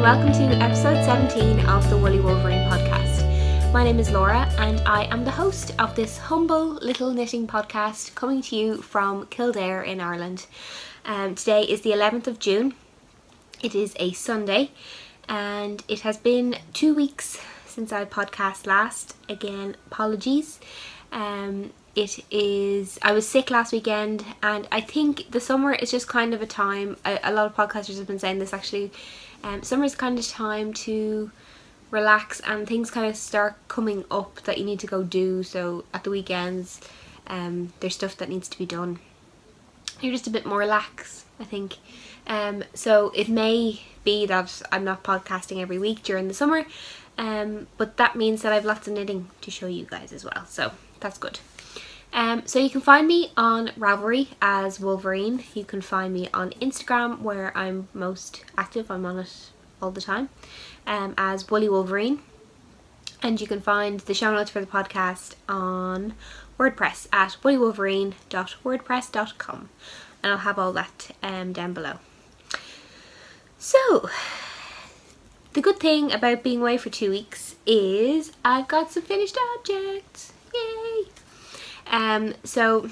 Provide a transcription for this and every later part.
welcome to episode 17 of the Woolly Wolverine podcast. My name is Laura and I am the host of this humble little knitting podcast coming to you from Kildare in Ireland. Today is the 11th of June. It is a Sunday and it has been 2 weeks since I podcast last. Again, apologies. I was sick last weekend, and I think the summer is just kind of a time, a lot of podcasters have been saying this actually, summer is kind of time to relax and things kind of start coming up that you need to go do. So at the weekends, there's stuff that needs to be done. You're just a bit more relaxed, I think. So it may be that I'm not podcasting every week during the summer, but that means that I have lots of knitting to show you guys as well, so that's good. So you can find me on Ravelry as Woolverine. You can find me on Instagram, where I'm most active. I'm on it all the time, as Woolly Wolverine. And you can find the show notes for the podcast on WordPress at woolywolverine.wordpress.com, and I'll have all that down below. So the good thing about being away for 2 weeks is I've got some finished objects. Yay! So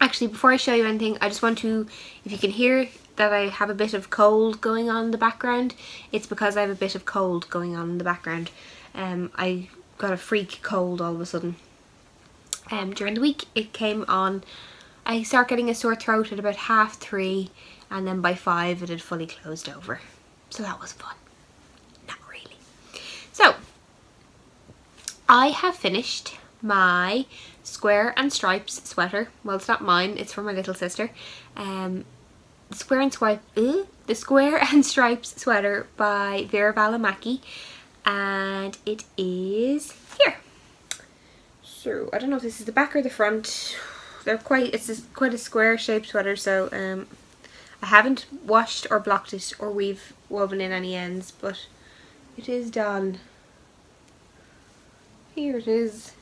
actually, before I show you anything, I just want to, if you can hear that I have a bit of cold going on in the background, it's because I have a bit of cold going on in the background. I got a freak cold all of a sudden. During the week it came on. I start getting a sore throat at about 3:30, and then by 5 it had fully closed over. So that was fun. Not really. So I have finished my Square and Stripes sweater. Well, it's not mine, it's for my little sister. The Square and Stripes sweater by Vera Valimaki, and it is here. So I don't know if this is the back or the front. It's quite a square shaped sweater, so I haven't washed or blocked it or we've woven in any ends, but it is done. Here it is.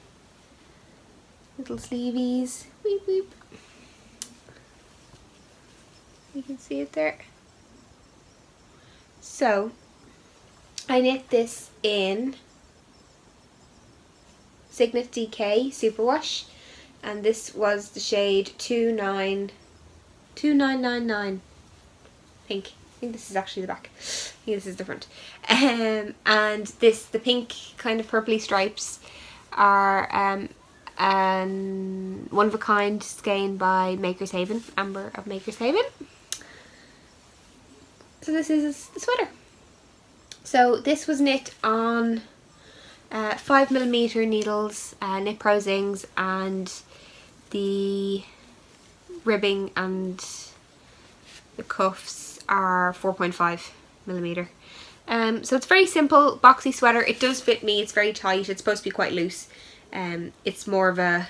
Little sleeveys. Weep weep. You can see it there. So I knit this in Signet DK Superwash, and this was the shade 2999 pink. I think this is actually the back. I think this is the front. And the pink kind of purpley stripes are one of a kind skein by Maker's Haven, Amber of Maker's Haven. So this is the sweater. So this was knit on 5mm needles, knit prosings, and the ribbing and the cuffs are 4.5mm. So it's very simple, boxy sweater. It does fit me. It's very tight. It's supposed to be quite loose. It's more of a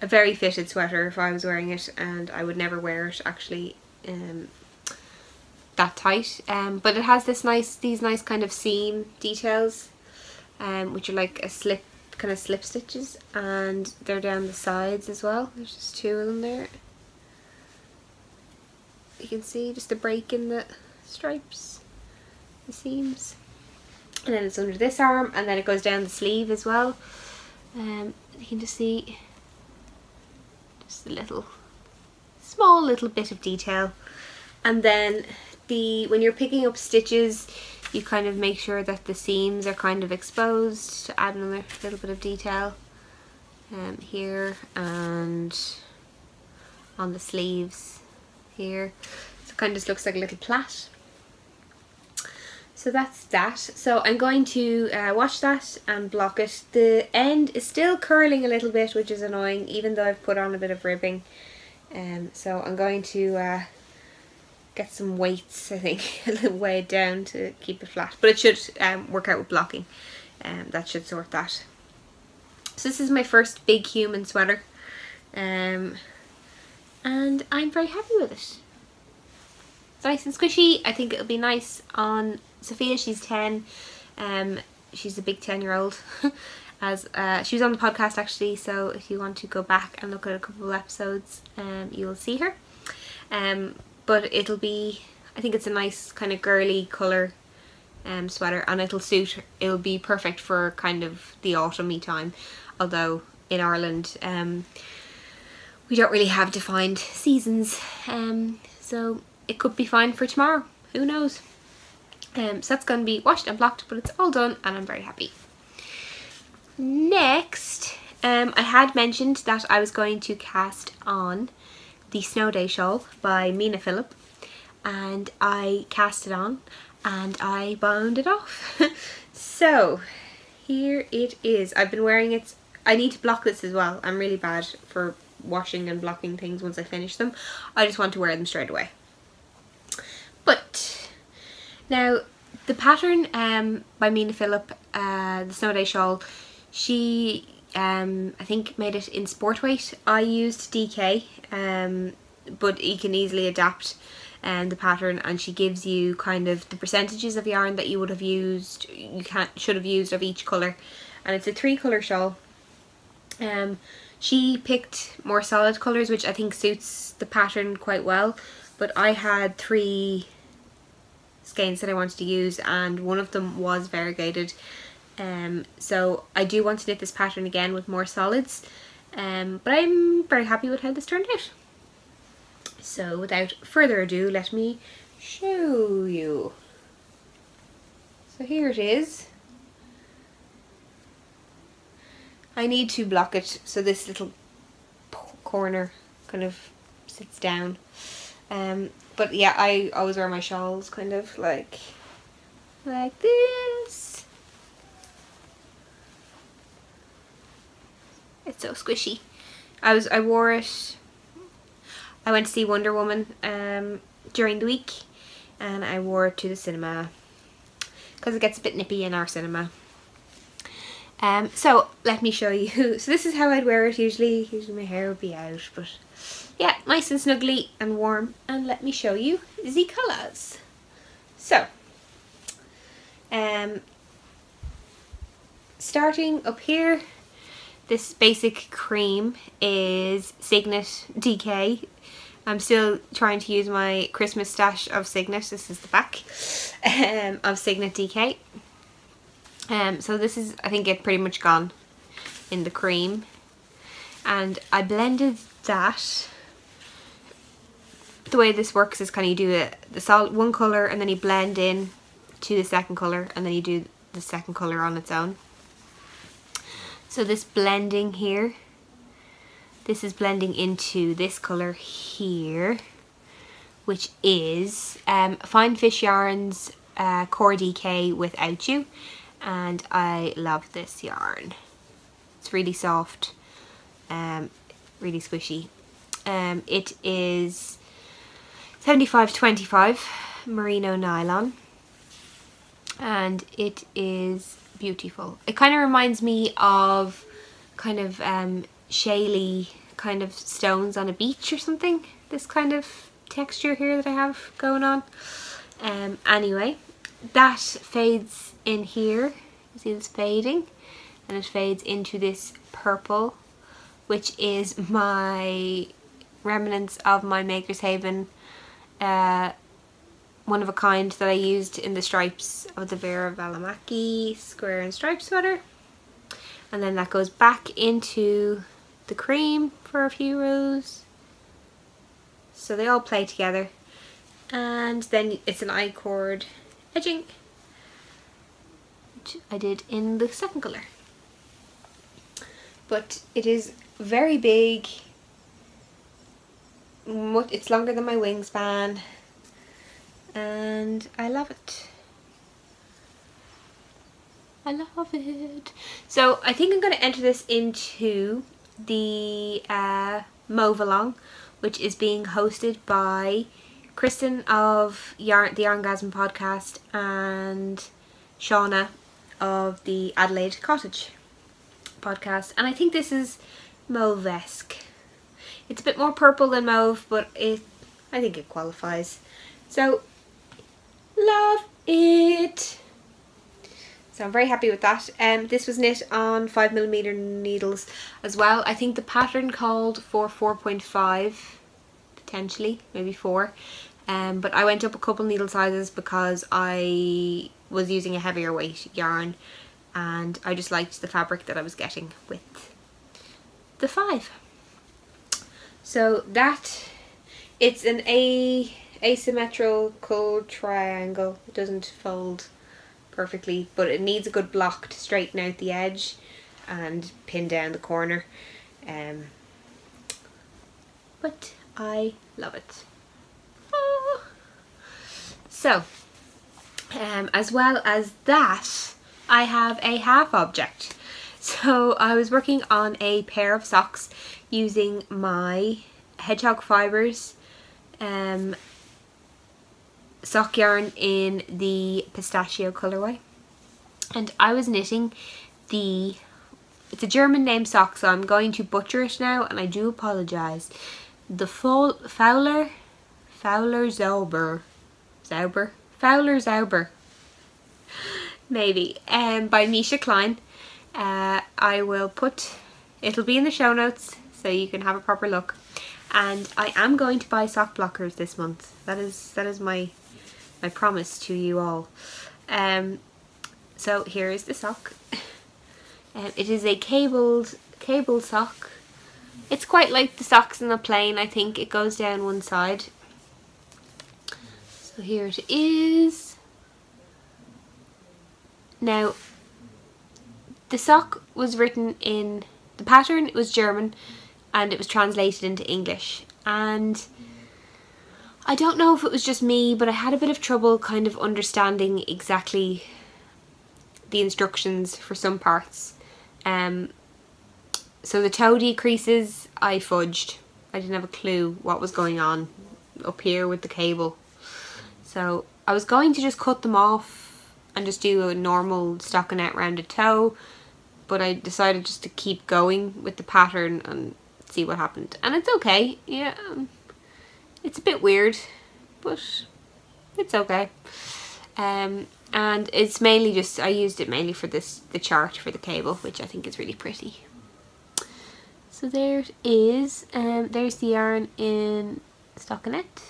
very fitted sweater if I was wearing it, and I would never wear it actually that tight. But it has these nice kind of seam details, which are like kind of slip stitches, and they're down the sides as well. There's just 2 of them there. You can see just a break in the stripes, the seams. And then it's under this arm, and then it goes down the sleeve as well. You can just see just a small little bit of detail. And then when you're picking up stitches, you kind of make sure that the seams are kind of exposed to add another little bit of detail here and on the sleeves here. So it kind of just looks like a little plait. So that's that. So I'm going to wash that and block it. The end is still curling a little bit, which is annoying, even though I've put on a bit of ribbing. So I'm going to get some weights, I think, and weigh it down to keep it flat. But it should work out with blocking. That should sort that. So this is my first big human sweater. And I'm very happy with it. It's nice and squishy. I think it'll be nice on Sophia. She's 10. She's a big 10-year-old. As she was on the podcast actually, so if you want to go back and look at a couple of episodes, you will see her. But it'll be I think it's a nice kind of girly colour sweater, and it'll be perfect for kind of the autumny time, although in Ireland we don't really have defined seasons, so it could be fine for tomorrow, who knows. So that's going to be washed and blocked, but it's all done and I'm very happy. Next, I had mentioned that I was going to cast on the Snow Day shawl by Mina Phillip, and I cast it on and I bound it off. So here it is. I've been wearing it. I need to block this as well. I'm really bad for washing and blocking things once I finish them. I just want to wear them straight away. But now the pattern by Mina Phillip, the Snow Day shawl, she I think made it in sport weight. I used DK, but you can easily adapt the pattern, and she gives you kind of the percentages of yarn that you would have used, should have used of each colour, and it's a 3-colour shawl. She picked more solid colours, which I think suits the pattern quite well, but I had 3 skeins that I wanted to use, and one of them was variegated, so I do want to knit this pattern again with more solids, but I'm very happy with how this turned out. So without further ado, let me show you. So here it is. I need to block it so this little corner kind of sits down. But yeah, I always wear my shawls kind of like this. It's so squishy. I wore it. I went to see Wonder Woman during the week, and I wore it to the cinema because it gets a bit nippy in our cinema. So let me show you. So this is how I'd wear it usually. Usually my hair would be out, but yeah, nice and snuggly and warm. And let me show you the colours. So, starting up here, this basic cream is Signet DK. I'm still trying to use my Christmas stash of Signet. This is the back of Signet DK. So this is, I think, it pretty much gone in the cream. And I blended that. The way this works is kind of you do the solid one colour and then you blend in to the second colour and then you do the second colour on its own. So this blending here, this is blending into this colour here, which is Fine Fish Yarns Core DK Without You, and I love this yarn. It's really soft, really squishy. It is 75/25 merino nylon, and it is beautiful. It kind of reminds me of kind of shaly kind of stones on a beach or something, this kind of texture here that I have going on. Anyway, that fades in here. You see this fading, and it fades into this purple, which is my remnants of my Maker's Haven one of a kind that I used in the stripes of the Vera Valimaki square and stripe sweater. And then that goes back into the cream for a few rows, so they all play together. And then it's an I-cord edging, which I did in the second colour. But it is very big. It's longer than my wingspan, and I love it. I love it. So I think I'm going to enter this into the Mauve Along, which is being hosted by Kristen of the Yarngasm podcast and Shauna of the Adelaide Cottage podcast. And I think this is mauve-esque. It's a bit more purple than mauve, but I think it qualifies. So, love it. So I'm very happy with that. This was knit on 5mm needles as well. I think the pattern called for 4.5, potentially, maybe 4. but I went up a couple needle sizes because I was using a heavier weight yarn, and I just liked the fabric that I was getting with the 5. So that, it's an asymmetrical triangle. It doesn't fold perfectly, but it needs a good block to straighten out the edge and pin down the corner. But I love it. Oh. So, as well as that, I have a half object. So I was working on a pair of socks using my Hedgehog Fibres sock yarn in the pistachio colorway, and I was knitting it's a German name sock, so I'm going to butcher it now, and I do apologise. The Fowler Zauber maybe, by Misha Klein. I will put, it'll be in the show notes so you can have a proper look. And I am going to buy sock blockers this month. That is my promise to you all. So here is the sock. It is a cable sock. It's quite like the socks in the plain. I think it goes down one side. So here it is. Now, the sock was written in, the pattern was German and it was translated into English, and I don't know if it was just me, but I had a bit of trouble kind of understanding exactly the instructions for some parts. So the toe decreases, I fudged. I didn't have a clue what was going on up here with the cable. So I was going to just cut them off and just do a normal stockinette rounded toe, but I decided just to keep going with the pattern and see what happened. And it's okay, yeah. It's a bit weird, but it's okay. And it's mainly just, I used it mainly for the chart for the cable, which I think is really pretty. So there it is. There's the yarn in stockinette.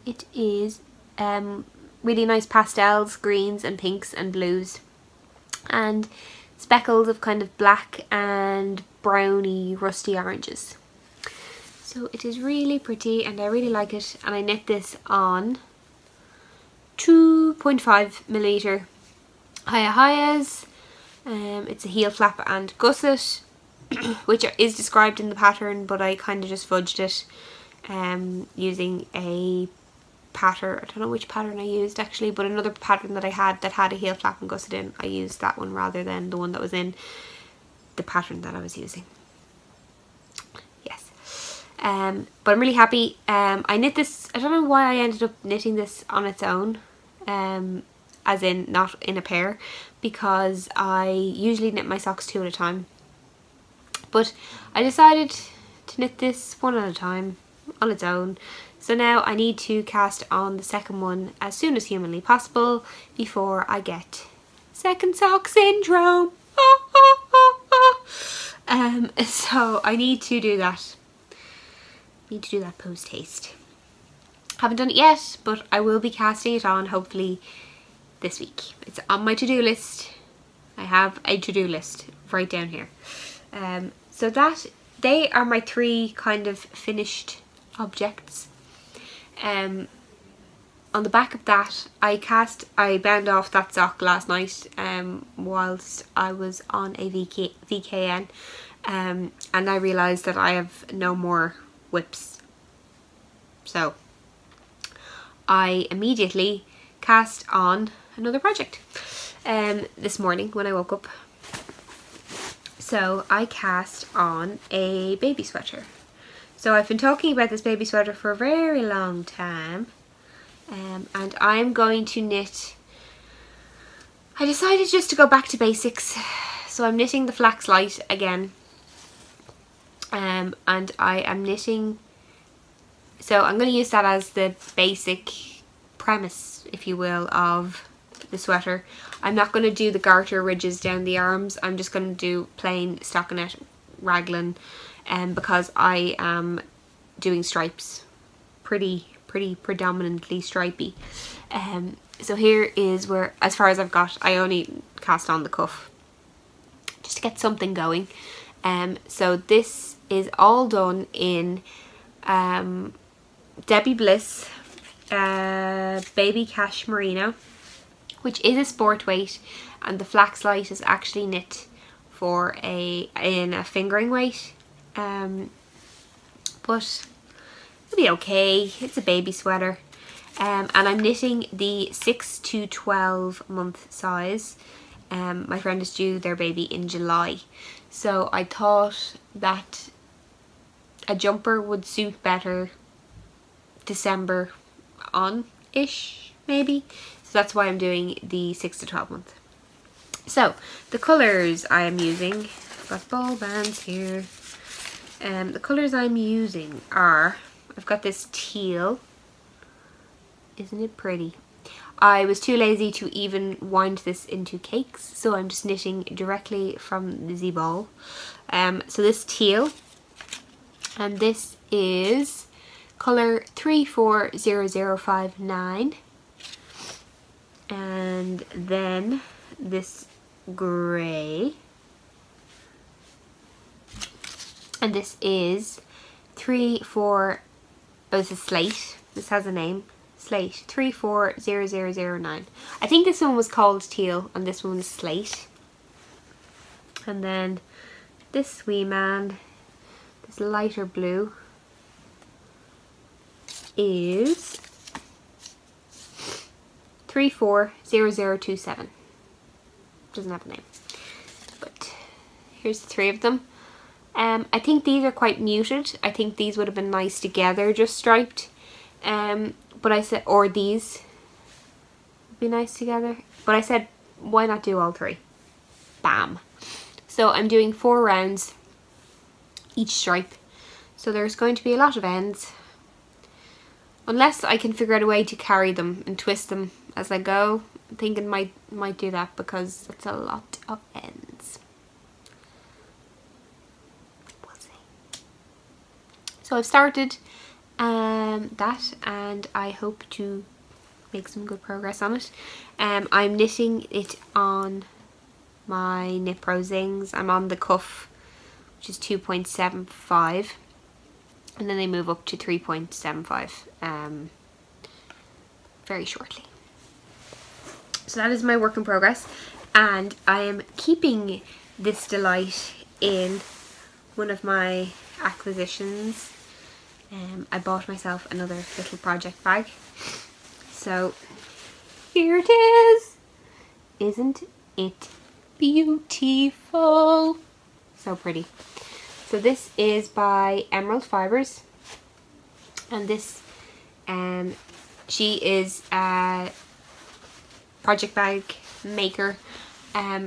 It is really nice pastels, greens and pinks and blues, and speckles of kind of black and browny rusty oranges. So it is really pretty and I really like it, and I knit this on 2.5mm Hiya. It's a heel flap and gusset, which is described in the pattern, but I kind of just fudged it using a pattern. I don't know which pattern I used actually, but another pattern that I had that had a heel flap and gusset in, I used that one rather than the one that was in the pattern that I was using. Yes. But I'm really happy. I knit this, I don't know why I ended up knitting this on its own, as in not in a pair, because I usually knit my socks 2 at a time, but I decided to knit this one at a time on its own. So now I need to cast on the second one as soon as humanly possible before I get second sock syndrome. So I need to do that. Post haste. Haven't done it yet, but I will be casting it on hopefully this week. It's on my to-do list. I have a to-do list right down here. So that, they are my 3 kind of finished objects. On the back of that, I bound off that sock last night whilst I was on a VKN, and I realised that I have no more whips. So I immediately cast on another project this morning when I woke up. So I cast on a baby sweater. So I've been talking about this baby sweater for a very long time, and I'm going to knit, I decided just to go back to basics, so I'm knitting the flax light again, and I am knitting, so I'm going to use that as the basic premise, if you will, of the sweater. I'm not going to do the garter ridges down the arms, I'm just going to do plain stockinette raglan, because I am doing stripes, pretty pretty predominantly stripy. So here is where, as far as I've got, I only cast on the cuff just to get something going. So this is all done in Debbie Bliss Baby Cash Merino, which is a sport weight, and the flax light is actually knit for in a fingering weight. But it'll be okay. It's a baby sweater. And I'm knitting the 6 to 12 month size. My friend is due their baby in July, so I thought that a jumper would suit better December on-ish, maybe. So that's why I'm doing the 6 to 12 month. So the colours I am using, I've got ball bands here. The colours I'm using are, I've got this teal. Isn't it pretty? I was too lazy to even wind this into cakes, so I'm just knitting directly from the ball. So this teal, and this is colour 340059, and then this grey, and this is 34, oh, this is slate, this has a name, slate, 340009. I think this one was called teal and this one was slate. And then this wee man, this lighter blue, is 340027. Doesn't have a name, but here's the three of them. I think these are quite muted. I think these would have been nice together, just striped. But I said, or these would be nice together. But I said, why not do all three? Bam. So I'm doing 4 rounds each stripe. So there's going to be a lot of ends. Unless I can figure out a way to carry them and twist them as I go. I'm thinking might do that because it's a lot of ends. We'll see. So I've started that, and I hope to make some good progress on it. I'm knitting it on my Knit Pro Zings. I'm on the cuff, which is 2.75, and then they move up to 3.75 very shortly. So that is my work in progress, and I am keeping this delight in one of my acquisitions. I bought myself another little project bag. So here it is. Isn't it beautiful? So pretty. So this is by Emerald Fibres, and this she is a project bag maker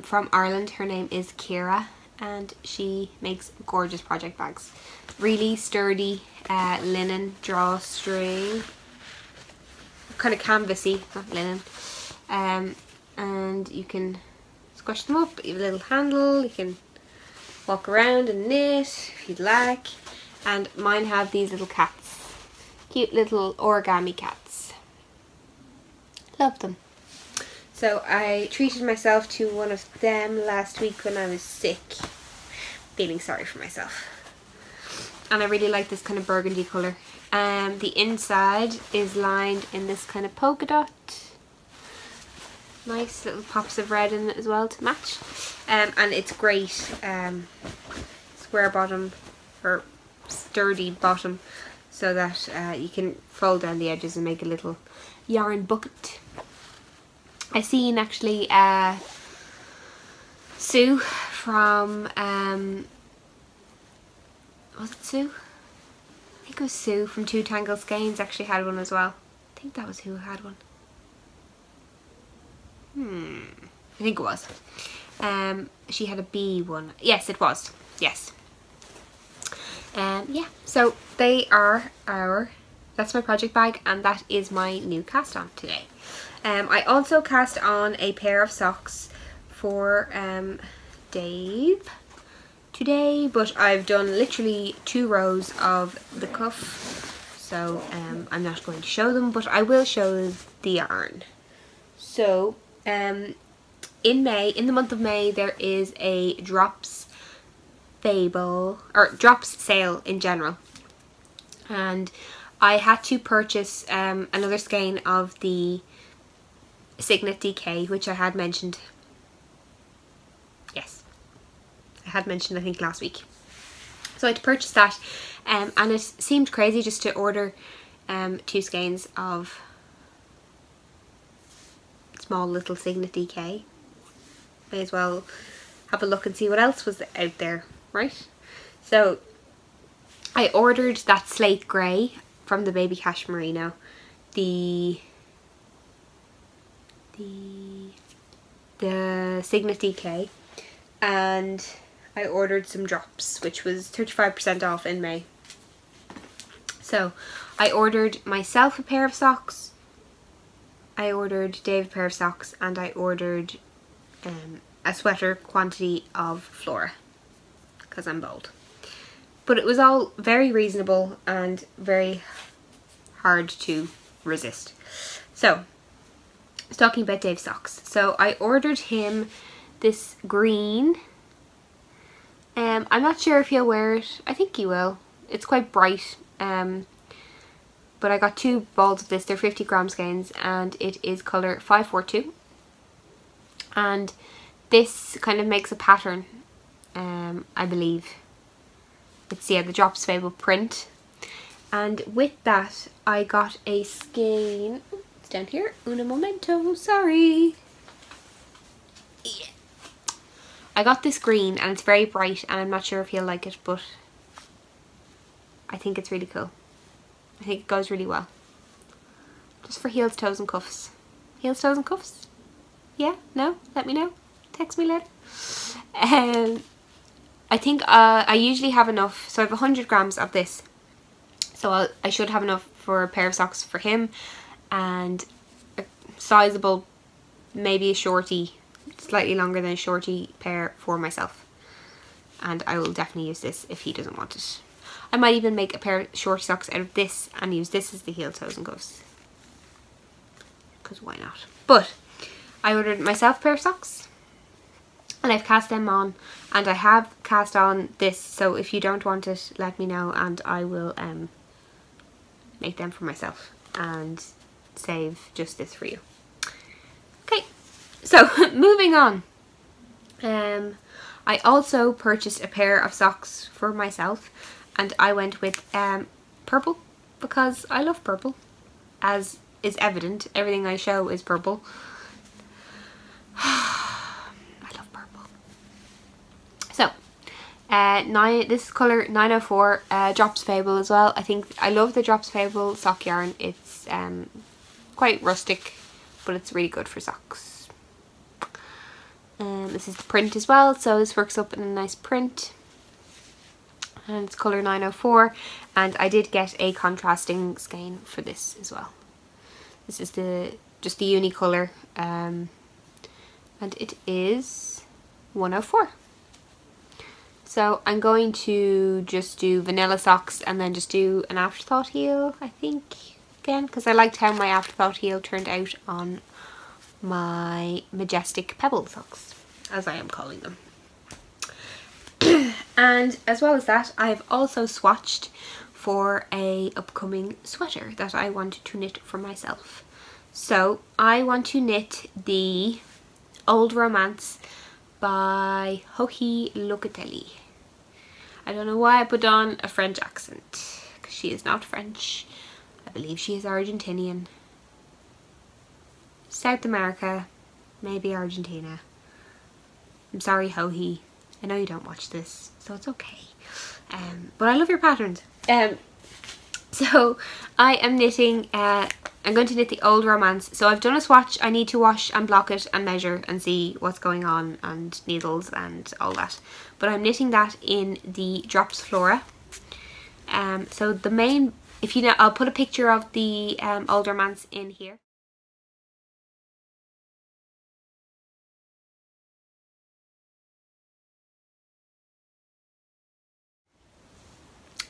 from Ireland. Her name is Kira, and she makes gorgeous project bags. Really sturdy linen drawstring, kind of canvasy, not linen, and you can squash them up. You have a little handle, you can walk around and knit if you'd like. And mine have these little cats, cute little origami cats. Love them. So I treated myself to one of them last week when I was sick, feeling sorry for myself. And I really like this kind of burgundy colour. The inside is lined in this kind of polka dot. Nice little pops of red in it as well to match. And it's great square bottom, or sturdy bottom, so that you can fold down the edges and make a little yarn bucket. I seen actually Sue from was it Sue? I think it was Sue from Two Tangle Skeins actually had one as well. I think that was who had one. I think it was. She had a bee one. Yes, it was. Yes. Yeah, so they are that's my project bag, and that is my new cast on today. I also cast on a pair of socks for Dave today, but I've done literally 2 rows of the cuff, so I'm not going to show them, but I will show the yarn. So in the month of May, there is a drops sale in general, and I had to purchase another skein of the Signet DK, which I had mentioned. Yes, I had mentioned I think last week. So I had to purchase that, and it seemed crazy just to order 2 skeins of small little Signet DK. May as well have a look and see what else was out there, right? So I ordered that slate grey from the Baby Cash Merino, the Signet DK, and I ordered some drops, which was 35% off in May. So I ordered myself a pair of socks, I ordered Dave a pair of socks, and I ordered a sweater quantity of Flora, because I'm bold. But it was all very reasonable and very hard to resist. So, I was talking about Dave's socks. So I ordered him this green. I'm not sure if he'll wear it. I think he will. It's quite bright. But I got 2 balls of this. They're 50 gram skeins, and it is colour 542. And this kind of makes a pattern, I believe. It's, yeah, the Drops Fable print. And with that, I got a skein. It's down here. Un momento, sorry. Yeah. I got this green, and it's very bright, and I'm not sure if you'll like it, but I think it's really cool. I think it goes really well. Just for heels, toes and cuffs. Heels, toes and cuffs? Yeah? No? Let me know. Text me later. I think I usually have enough. So I have 100 grams of this. So I should have enough for a pair of socks for him, and a sizable, maybe a shorty, slightly longer than a shorty pair for myself. And I will definitely use this if he doesn't want it. I might even make a pair of short socks out of this and use this as the heel, toes and cuffs. Because why not? But I ordered myself a pair of socks, and I've cast them on, and I have cast on this, so if you don't want it, let me know, and I will make them for myself and save just this for you. Okay, so moving on. I also purchased a pair of socks for myself, and I went with purple, because I love purple, as is evident. Everything I show is purple. I love purple. So, this is colour 904, Drops Fable as well. I think I love the Drops Fable sock yarn. It's quite rustic, but it's really good for socks. This is the print as well, so this works up in a nice print. And it's colour 904, and I did get a contrasting skein for this as well. This is just the uni colour, and it is 104. So I'm going to just do vanilla socks and then just do an afterthought heel, I think, again, because I liked how my afterthought heel turned out on my majestic pebble socks, as I am calling them. And as well as that, I've also swatched for a upcoming sweater that I want to knit for myself. So I want to knit the Old Romance by Joji Locatelli. I don't know why I put on a French accent, because she is not French. I believe she is Argentinian. South America, maybe Argentina. I'm sorry, Joji. I know you don't watch this, so it's okay. But I love your patterns. So I am knitting, I'm going to knit the Old Romance. So I've done a swatch. I need to wash and block it and measure and see what's going on, and needles and all that. But I'm knitting that in the Drops Flora. So the main, if you know, I'll put a picture of the Old Romance in here.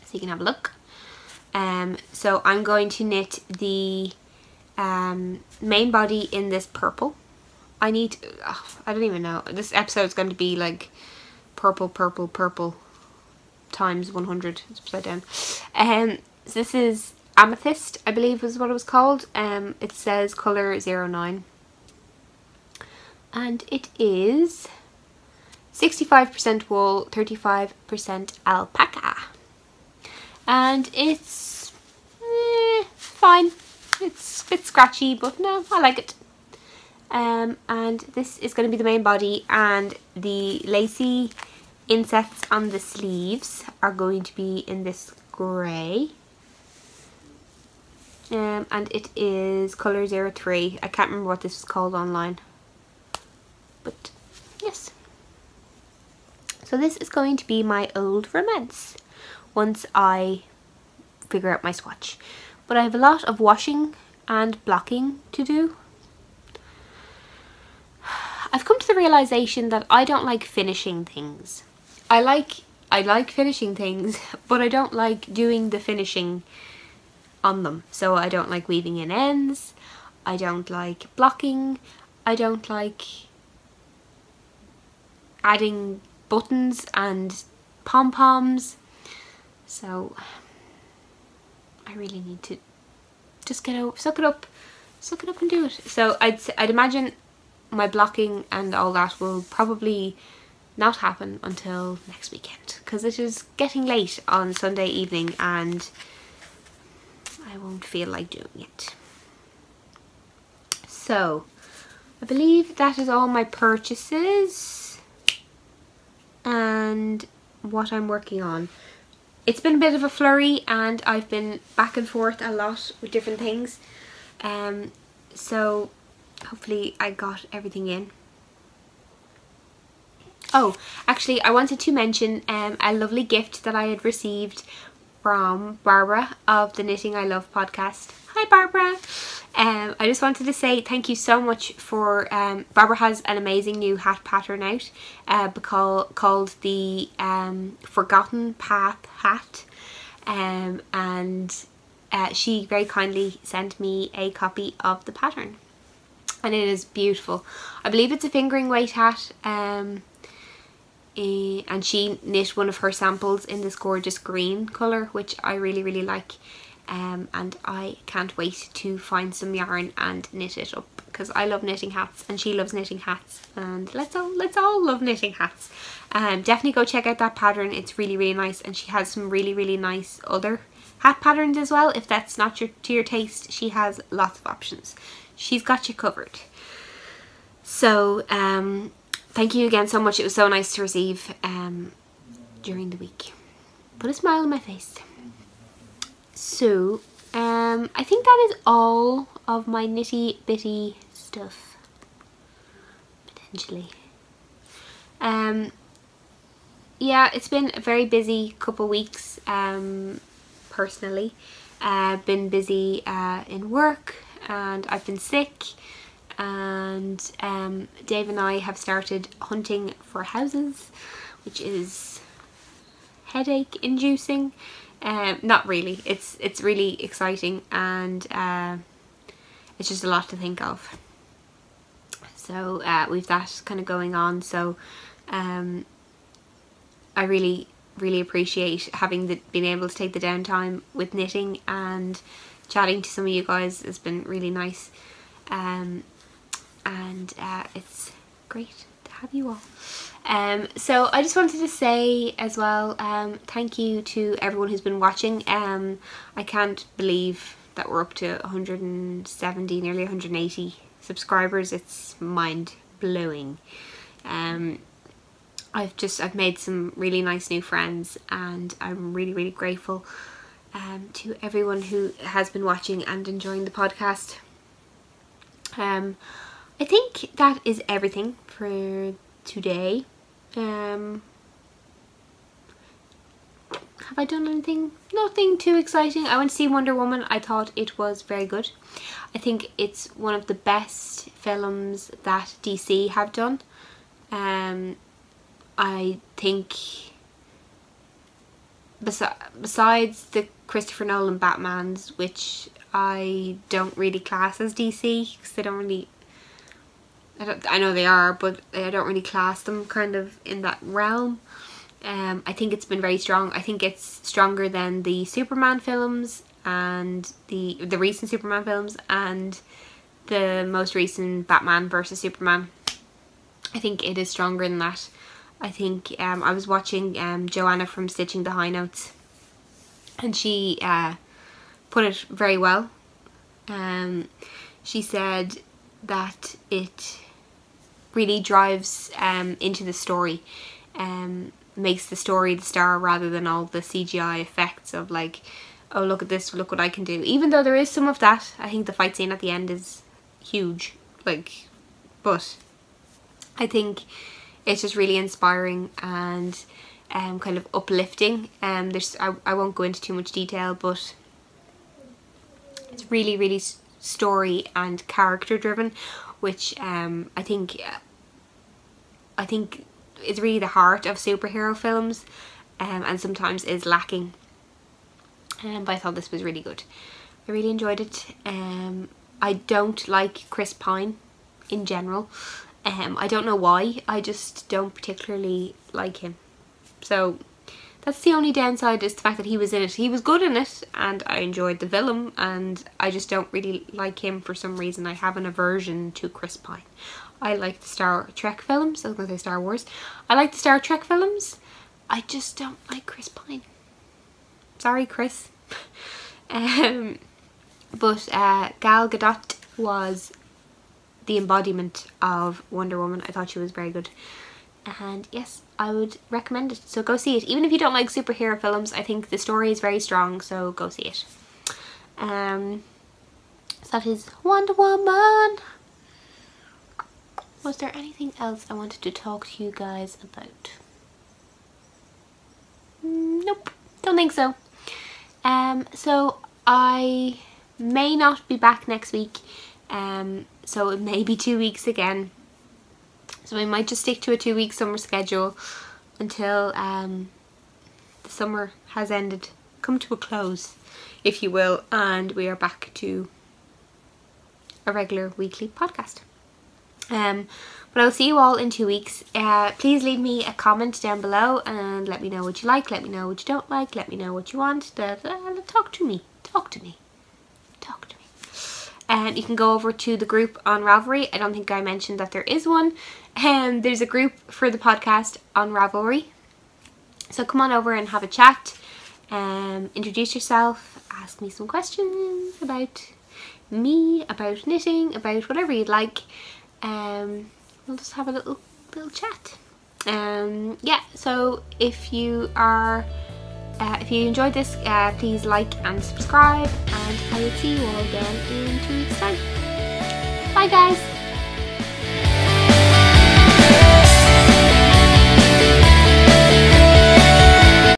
So you can have a look. So I'm going to knit the main body in this purple. I don't even know, this episode is going to be like purple times 100. It's upside down. So this is Amethyst, I believe is what it was called. It says colour 09, and it is 65% wool, 35% alpaca, and it's fine. It's a bit scratchy, but no, I like it. And this is going to be the main body, and the lacy insets on the sleeves are going to be in this grey. And it is colour 03. I can't remember what this is called online, but yes. So this is going to be my old romance once I figure out my swatch. But I have a lot of washing and blocking to do. I've come to the realisation that I don't like finishing things. I like finishing things, but I don't like doing the finishing on them. So I don't like weaving in ends, I don't like blocking, I don't like adding buttons and pom-poms. So I really need to just suck it up and do it. So I'd imagine my blocking and all that will probably not happen until next weekend, because it is getting late on Sunday evening and I won't feel like doing it. So I believe that is all my purchases and what I'm working on. It's been a bit of a flurry and I've been back and forth a lot with different things. So hopefully I got everything in. Oh, actually I wanted to mention a lovely gift that I had received from Barbara of the Knitting I Love podcast. Hi Barbara! I just wanted to say thank you so much for, Barbara has an amazing new hat pattern out called the Forgotten Path hat, and she very kindly sent me a copy of the pattern and it is beautiful. I believe it's a fingering weight hat, and she knit one of her samples in this gorgeous green colour, which I really like, and I can't wait to find some yarn and knit it up, because I love knitting hats and she loves knitting hats, and let's all love knitting hats. Definitely go check out that pattern, it's really nice, and she has some really nice other hat patterns as well. If that's not to your taste, she has lots of options. She's got you covered. So thank you again so much. It was so nice to receive during the week. Put a smile on my face. So I think that is all of my nitty bitty stuff, potentially. Yeah, it's been a very busy couple weeks personally. Been busy in work, and I've been sick, and Dave and I have started hunting for houses, which is headache inducing. Not really, it's really exciting, and it's just a lot to think of. So we've that kind of going on, so I really appreciate having been able to take the downtime with knitting, and chatting to some of you guys has been really nice, and it's great to have you all. So I just wanted to say as well, thank you to everyone who's been watching. I can't believe that we're up to 170, nearly 180 subscribers. It's mind blowing. I've made some really nice new friends, and I'm really grateful to everyone who has been watching and enjoying the podcast. I think that is everything for today. Have I done anything? Nothing too exciting. I went to see Wonder Woman. I thought it was very good. I think it's one of the best films that DC have done. I think besides the Christopher Nolan Batmans, which I don't really class as DC, because they don't really, I know they are, but I don't really class them kind of in that realm. I think it's been very strong. I think it's stronger than the Superman films and the recent Superman films and the most recent Batman versus Superman. I think it is stronger than that. I think I was watching Joanna from Stitching the High Notes, and she put it very well. She said that it really drives into the story, makes the story the star rather than all the CGI effects of like, oh look at this, look what I can do. Even though there is some of that, I think the fight scene at the end is huge, like, but I think it's just really inspiring and kind of uplifting. I won't go into too much detail, but it's really, really story and character driven, which I think is really the heart of superhero films, and sometimes is lacking. But I thought this was really good. I really enjoyed it. I don't like Chris Pine in general. I don't know why, I just don't particularly like him. So that's the only downside, is the fact that he was in it. He was good in it and I enjoyed the film, and I just don't really like him for some reason. I have an aversion to Chris Pine. I like the Star Trek films. I was going to say Star Wars. I like the Star Trek films. I just don't like Chris Pine. Sorry, Chris. But Gal Gadot was the embodiment of Wonder Woman. I thought she was very good, and yes, I would recommend it, so go see it. Even if you don't like superhero films, I think the story is very strong, so go see it. So that is Wonder Woman. Was there anything else I wanted to talk to you guys about? Nope, don't think so. So I may not be back next week. So it may be 2 weeks again, so I might just stick to a 2-week summer schedule until the summer has ended, come to a close if you will, and we are back to a regular weekly podcast. But I'll see you all in 2 weeks. Please leave me a comment down below and let me know what you like, let me know what you don't like, let me know what you want. Talk to me. You can go over to the group on Ravelry. I don't think I mentioned that there is one. There's a group for the podcast on Ravelry. So come on over and have a chat. Introduce yourself. Ask me some questions about me, about knitting, about whatever you'd like. We'll just have a little chat. Yeah, so if you enjoyed this, please like and subscribe, and I will see you all again in 2 weeks time. Bye guys!